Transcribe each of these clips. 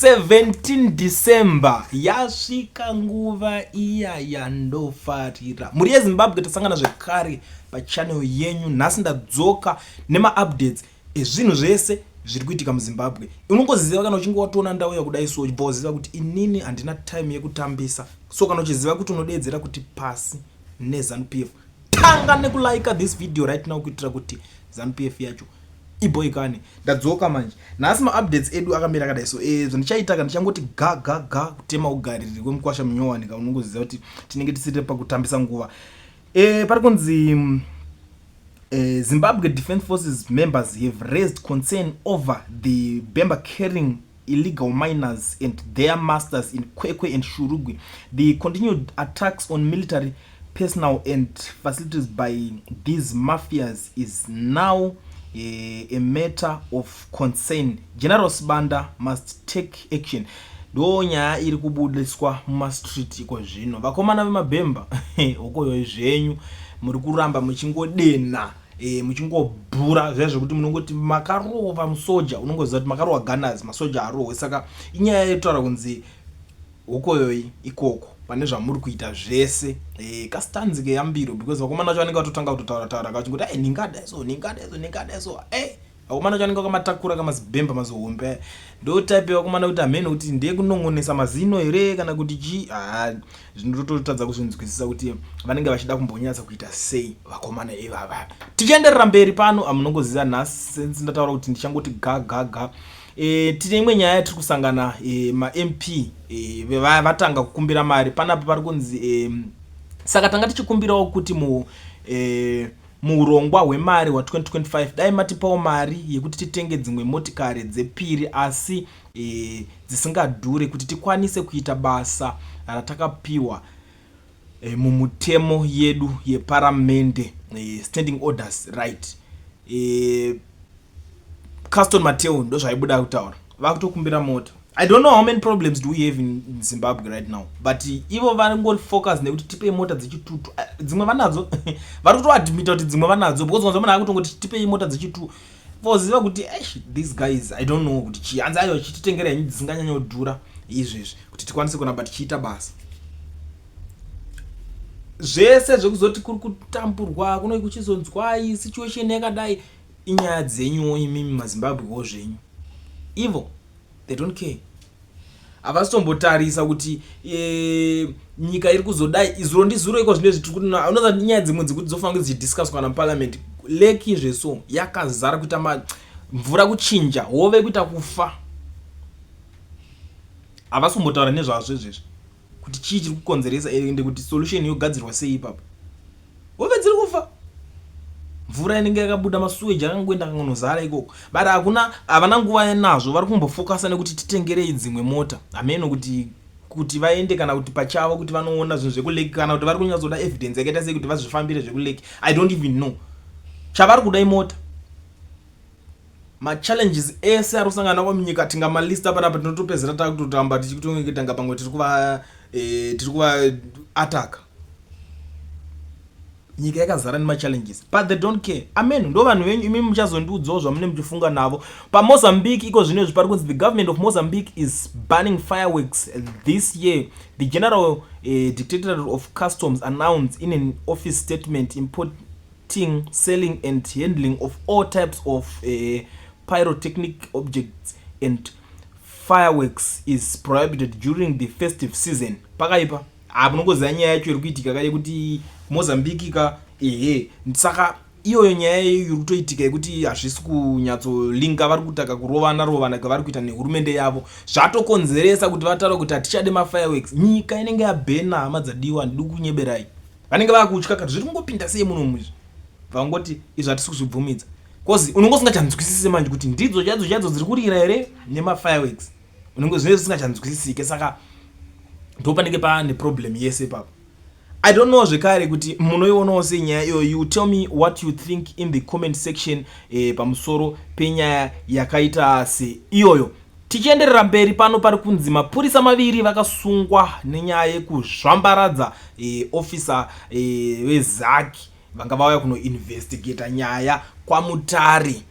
17 December yasvika nguva iya yandofarira. Muri yeZimbabwe tasangana zvekare pachannel yenyu. Nhasi ndadzoka nema-updates ezvinhu zvese zviri kuitika muZimbabwe. Unongoziva kana uchinge watoona ndau yakudai so uchiziva kuti inini handina time yekutambisa. So kana uchiziva kuti unodeedzera kuti pasi neZANU-PF, tanga nekulike this video right now kuitira kuti ZANU-PF yacho iboikane. Ndadzoka manje. Nhasi ma-updates edu akamira kadai so ndichaita ndichangoti ga kutema ugariri kwemukwasha munyowani ka unongoziva kuti tinenge tisiri pakutambisa nguva. Pari kunzi Zimbabwe Defense Forces members have raised concern over the Bemba carrying illegal miners and their masters in Kwekwe and Shurugwi. The continued attacks on military personnel and facilities by these mafias is now a matter of concern. General Sibanda must take action. Do nyaya iri kubudiswa mumastreet iko zvino. Vakomana vemabhemba okoyo zvenyu muri kuramba muchingodena muchingobhura zvezvo kuti munongoti makarova Masoja, unongoziva kuti makarova gunners Masoja arowe. Saka inyaya yetaura kunzi okoyoyi ikoko pane zvamuri kuita zvese kasitanzike yambiro because vakomana vacho vanenge vatotanga kutotaura kachingoti ningada so vakomana vacho vanenge vakamatakura kamazibhemba mazohombe ndo type vakomana kuti amene kuti ndiye kunongonesa mazino here kana kuti chi zvinototadza kuzvinzwisisa kuti vanenge vachida kumbonyatsa kuita sei vakomana ivava. Tichienderera mberi pano amunongoziva nhasi ndataura kuti ndichangoti ga tine imwe nyaya tiri kusangana ma-MP vatanga kukumbira mari panapo pari kunzi saka tanga tichikumbirawo kuti muurongwa hwemari hwa2025 dai matipawo mari yekuti titenge dzimwe motikari dzepiri asi dzisingadhure kuti tikwanise kuita basa ratakapiwa mumutemo yedu yeparamende standing orders right. Caston Mateo ndo zvaibuda kutaura vakutokumbira mota. I don't know how many problems do we have in Zimbabwe right now, but ivo vari focus nekuti tipe mota dzechitutu dzimwe vanadzo vari kutoadmita kuti dzimwe vanadzo because vanhu vamana vakutongoti tipe mota dzechitu voziva kuti these guys I don't know kuti chianza ayo chititengera nyinyi dzisinganyanya kudhura izvezvi kuti tikwanise kunamba tichiita basa zvese zvekuzoti kuri kutamburwa kuno kuchizonzwai situation yakadai inyaya dzenyu imimi maZimbabwe zvenyu ivo they don't care. Avasitombotarisa kuti nyika iri kuzodai izuro ndizuro iko zvine zvitiri kuti unoza nyaya dzimwe dzekuti dzofanira kudzidiscusswa naParliament leki zveso yakazara kuita mvura kuchinja hove kuita kufa. Avasombotaura nezvazvo izvezvi kuti chii chiri kukonzeresa ende kuti solution yogadzirwa sei ipapo hove dziri kufa. Mvura inenge yakabuda masuweji akangoenda kangonozara ikoko but havana nguva nazvo vari kumbofokasa nekuti titengerei dzimwe mota ameno kuti vaende kana kuti pachavo kuti vanoona zvinhu zvekuleki kana kuti vari kunyatsoda evidence yakaita sei kuti vazvifambire zvekuleki I don't even know chavari kudai mota. Ma-challenges ese ari kusangana munyika tingamalista panapa tinotopedzera takutotamba tichitanga pamwe tiri kuva ataka. Nyika yakazara nema-challenges but they don't care. Amen. Ndo vanhu venyu imimi muchazondiudzawo zvamune muchifunga navo. PaMozambique iko zvino zvipari kunzi the government of Mozambique is banning fireworks this year. The General Directorate of Customs announced in an office statement importing, selling and handling of all types of pyrotechnic objects and fireworks is prohibited during the festive season. Pakaipa amunongoziva nyaya yacho iri kuitika kaya kuti Mozambique ka saka iyoyo nyaya iri kutoitika yekuti hazvisi kunyatsolinga vari kutaka kurovana kavari kuita nehurumende yavo zvatokonzeresa kuti vataura kuti hatichade mafireworks. Nyika inenge yabhena hama dzadiwa handidi kunyeberai vanenge vakutya kati zviri kungopinda sei muno muzvi vangoti izvo hatisi kuzvibvumidza kozi unongo usingachanzwisise manje kuti ndidzo chadzo dziri kurira here nemafireworks unongo zvine zvisingachanzwisisike saka ndo panenge pane problem yese papo. I don't know zvekare kuti munoionawo sei nyaya iyo. You tell me what you think in the comment section pamusoro penyaya yakaita seiyoyo. Tichienderera mberi pano pari kunzi mapurisa maviri vakasungwa nenyaya yekuzvambaradza officer weZaki vanga vauya kunoinvestigata nyaya kwamutare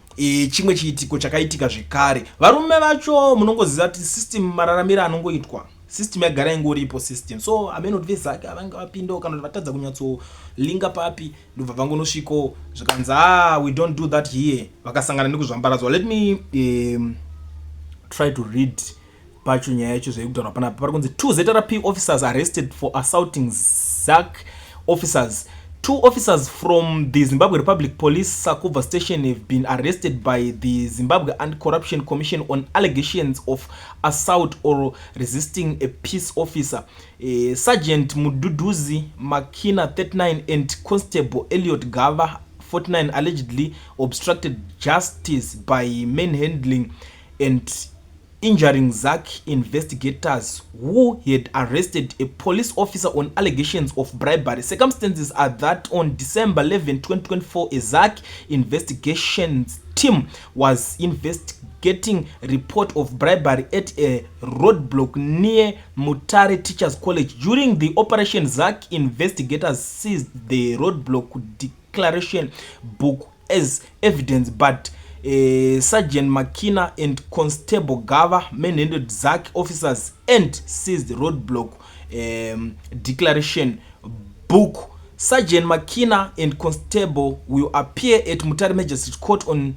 chimwe chiitiko chakaitika zvekare. Varume vacho munongoziva kuti system mararamiro anongoitwa, system yagara ingoripo system. So amenoti vezake avanga vapindawo kana kuti vatadza kunyatsolinga papi ndobva vangonosvikawo zvikanzi we don't do that here, vakasangana nekuzvambaradzwa. Let me try to read pacho nyaya yacho zvaikutaurwa panapa. Pari kunzi 2 ZRP officers arrested for assaulting ZAC officers. 2 officers from the Zimbabwe Republic Police Sakuva Station have been arrested by the Zimbabwe Anti-Corruption Commission on allegations of assault or resisting a peace officer. Sergeant Mududuzi Makina, 39, and Constable Elliot Gava, 49, allegedly obstructed justice by manhandling and injuring ZAC investigators who had arrested a police officer on allegations of bribery. Circumstances are that on December 11, 2024, a ZAC investigations team was investigating a report of bribery at a roadblock near Mutare Teachers College. During the operation, ZAC investigators seized the roadblock declaration book as evidence, but Sergeant Makina and Constable Gava manhandled ZAC officers and seized the roadblock declaration book. Sergeant Makina and Constable will appear at Mutare Magistrate Court on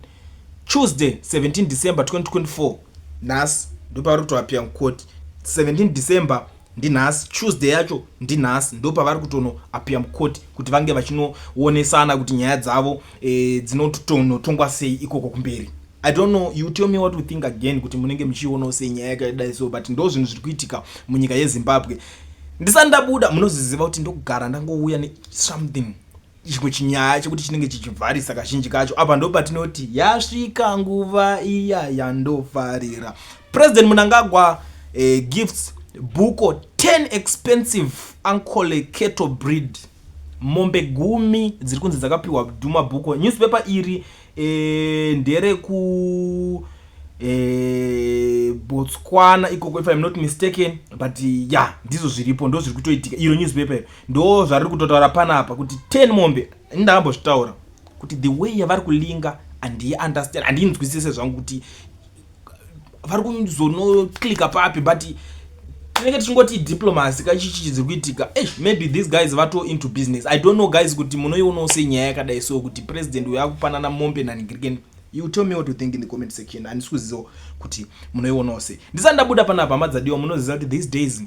Tuesday, 17 December 2024. Nas ndopavari kutoapia mukoti 17 December ndinhasi, Tuesday yacho ndinhasi, ndopavari kutonoapia mukoti kuti vange vachinoonesana kuti nyaya dzavo dzinotonotongwa sei ikoko kumberi. I don't know, you tell me what you think again, kuti munenge muchionawo sei nyaya yakadai so, but ndo zvinhu zviri kuitika munyika yeZimbabwe. Ndisati ndabuda munoziziva kuti ndokugara ndangouya nesomething, chimwe chinyaya chekuti chinenge chichivharisa kazhinji kacho. Apa ndo patinoti yasvika nguva iya yandofarira. President Mnangagwa gifts Boko 10 expensive Ankole cattle breed. Mombe 10 dziri kunzi dzakapiwa Duma Boko. Newspaper iri ndere ku Botswana ikoko, if I'm not mistaken, but yeah, ndizo zviripo, ndo zviri kutoitika. Iro newspaper ndo zvari kutotaura panapa kuti 10 mombe. Ndambozvitaura kuti the way yavari kulinga and understand and inzwisise zvangu kuti vari kuzonoklika papi, but tinenge tichingoti diplomacy kachichi dziri kuitika. Maybe these guys vato into business. I don't know guys kuti munoionawo sei nyaya yakadai so, kuti president uyakupanana mombe nanigirikeni. You tell me what you think in the comment section. Handisi kuziva kuti munoionawo sei. Ndisati ndabuda panapa madzadiwa, munoziva kuti these days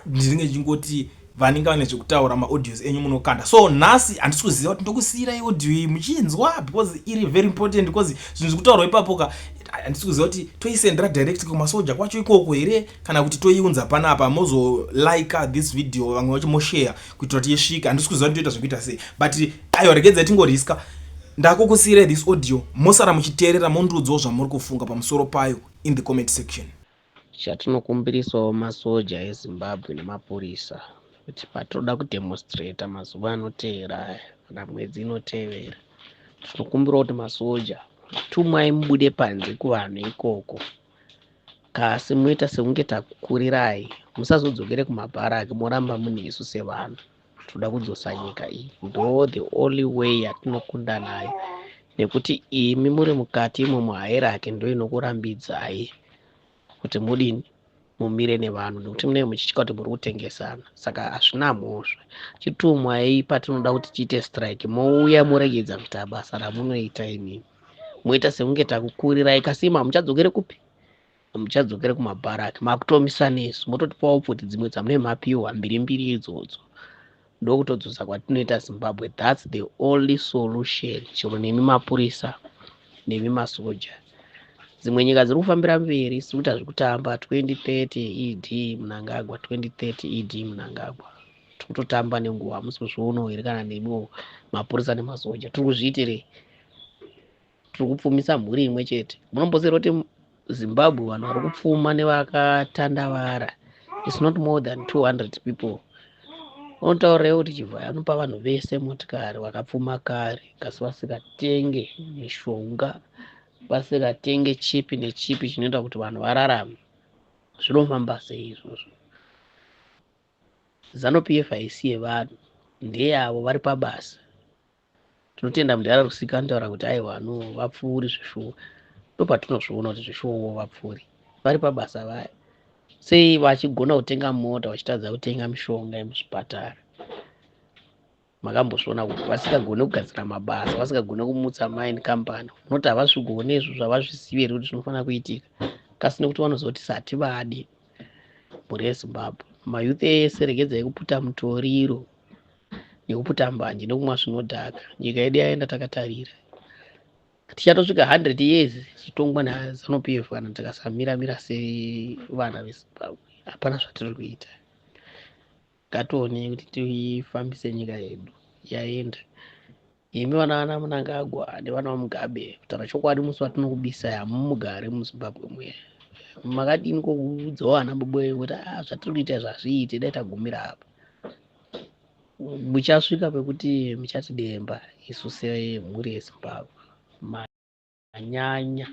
ndinenge chingoti vanenge vane zvekutaura maaudios enyu munokanda. So nhasi handisi kuziva kuti ndokusiyira audio iyi muchinzwa because iri very important, because zvinhu zvekutaurwa ipapo handisi kuziva kuti toisendera direct kumasoja kwacho ikoko here kana kuti toiunza panapa mozo like this video vamwe vacho moshare kuitira kuti yesvika. Handisi kuziva kuti toita zvekuita sei, but aiwa regedzai tingoriska. Ndakukusiyira this audio, mosara muchiteerera mondiudzawo zvamuri kufunga pamusoro payo in the comment section. Chatinokumbirisawo masoja eZimbabwe nemapurisa kuti patinoda kudemonstrata mazuva anoteera kana mwedzi inotevera, tinokumbira kuti masoja tumwai mubude panze kuvanhu ikoko, kasi muita sekunge takukurirai, musazodzokere kumabharaki moramba munesu sevanhu. Toda kudzosa nyika iyi, ndo the only way yatinokunda nayo, nekuti imi muri mukati imomo hairake ndo inokurambidzai kuti mudini mumire nevanhu, nekuti munenge muchitya kuti muri kutengesana. Saka hazvina mhosva, chitumwai patinoda kuti tiite strike mouya muregedza kuita basa ramunoita imimi. Moita sekunge takukurirai, kasi imi hamuchadzokere kupi? Hamuchadzokere kumabharaki, makutomisa nesu, mototipawo pfuti dzimwe dzamunenge mapiwa mbiri idzodzo. Ndokutodzosa kwatinoita Zimbabwe. That's the only solution. Chero nemi mapurisa nemi masoja, dzimwe nyika dziri kufambira mberi sikuita zvekutamba 2030 ED Mnangagwa, 2030 ED Mnangagwa. Tikutotamba nenguva, hamusi kuzvionawo here kana nemiwo mapurisa nemasoja tiri kuzviitirei? Tiri kupfumisa mhuri imwe chete. Munomboziva kuti Zimbabwe vanhu vari kupfuma nevakatandavara, it's not more than 200 people. Unotaurira kuti chibva anopa vanhu vese motikari vakapfuma kare, kasi vasikatenge mishonga, vasikatenge chipi nechipi chinoita kuti vanhu vararame. Zvinofamba sei izvozvo? ZANU PF haisi yevanhu, ndeyavo vari pabasa. tinotenda mudhara rusika anotaura kuti aiwa no vapfuuri zvishuwo. Ndopatinozviona kuti zvishuwowo vapfuuri vari pabasa vaya, sei vachigona kutenga mota vachitadza kutenga mishonga yemuzvipatara. Makambozviona kuti vasingagone kugadzira mabasa, vasingagone kumutsa mine company, unoti havazvigone izvo zvavazvizive here kuti zvinofanira kuitika, kasina kuti vanozoti sativadi mhuri yeZimbabwe. Mayuth ese regedzai kuputa mutoriro nekuputa mbanje nekumwa zvinodhaka. Nyika yedu yaenda takatarira, tichatosvika 100 years chitongwa naZanu-PF kana tikasamira sevana veZimbabwe. Hapana zvatiri kuita. Ngatione kuti tifambise nyika yedu yaenda. Imi vana Mnangagwa nevana vaMugabe, kutaura chokwadi musi watinokubisa hamumugare muZimbabwe muya. Makadini kokuudzawo vana boboyo kuti zvatiri kuita zvazviite, dai tagumira apa. Muchasvika pekuti muchatidemba isu semhuri yeZimbabwe. Manyanya.